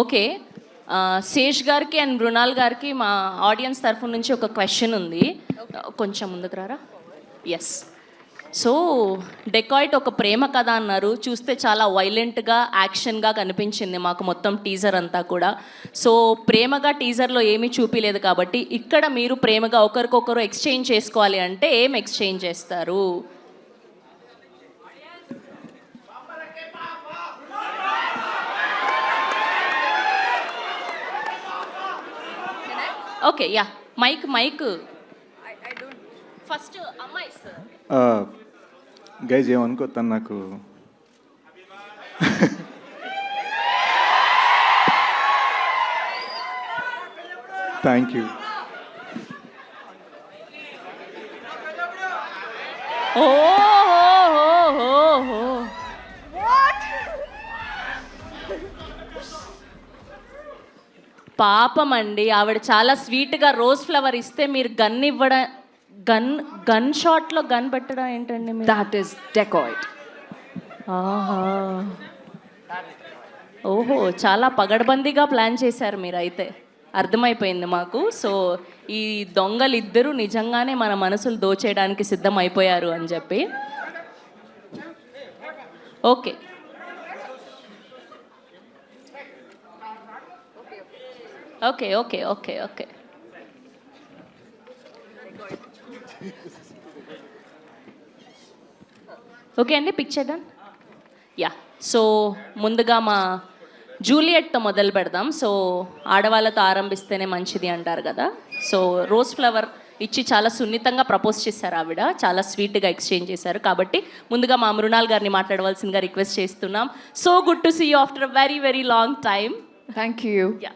Okay, Sesh గారికి and Mrunal గారికి మా ఆడియన్స్ తరఫు నుంచి ఒక క్వశ్చన్ ఉంది. కొంచెం ముందుకు రారా. ఎస్, సో డెకాయిట్ ఒక ప్రేమ కథ అన్నారు. చూస్తే చాలా వైలెంట్గా యాక్షన్గా కనిపించింది మాకు మొత్తం టీజర్ అంతా కూడా. సో ప్రేమగా టీజర్లో ఏమీ చూపించలేదు కాబట్టి ఇక్కడ మీరు ప్రేమగా ఒకరికొకరు ఎక్స్చేంజ్ చేసుకోవాలి అంటే ఏం ఎక్స్చేంజ్ చేస్తారు? ఓకే, యా, మైక్ ఫస్ట్ అమ్మాయి సార్. గైజ్ ఏమనుకో, తను నాకు థ్యాంక్ యూ. పాపం అండి, ఆవిడ చాలా స్వీట్గా రోజ్ ఫ్లవర్ ఇస్తే మీరు గన్ ఇవ్వడం, గన్ షాట్లో గన్ పెట్టడం ఏంటండి? That is dacoit. ఆహా, ఓహో, చాలా పగడ్బందీగా ప్లాన్ చేశారు మీరు అయితే, అర్థమైపోయింది మాకు. సో ఈ దొంగలు ఇద్దరు నిజంగానే మన మనసులు దోచేయడానికి సిద్ధం అయిపోయారు అని చెప్పి. Okay, okay okay okay okay okay అండి, పిక్చర్ డన్. యా, సో ముందుగా మా జూలియట్తో మొదలు పెడదాం. సో ఆడవాళ్ళతో ఆరంభిస్తేనే మంచిది అంటారు కదా. సో రోజ్ ఫ్లవర్ ఇచ్చి చాలా సున్నితంగా ప్రపోజ్ చేశారు ఆవిడ, చాలా స్వీట్గా ఎక్స్చేంజ్ చేశారు. కాబట్టి ముందుగా మా మృణాల్ గారిని మాట్లాడవలసిందిగా రిక్వెస్ట్ చేస్తున్నాం. So good to see you after a very very long time. Thank you. Yeah.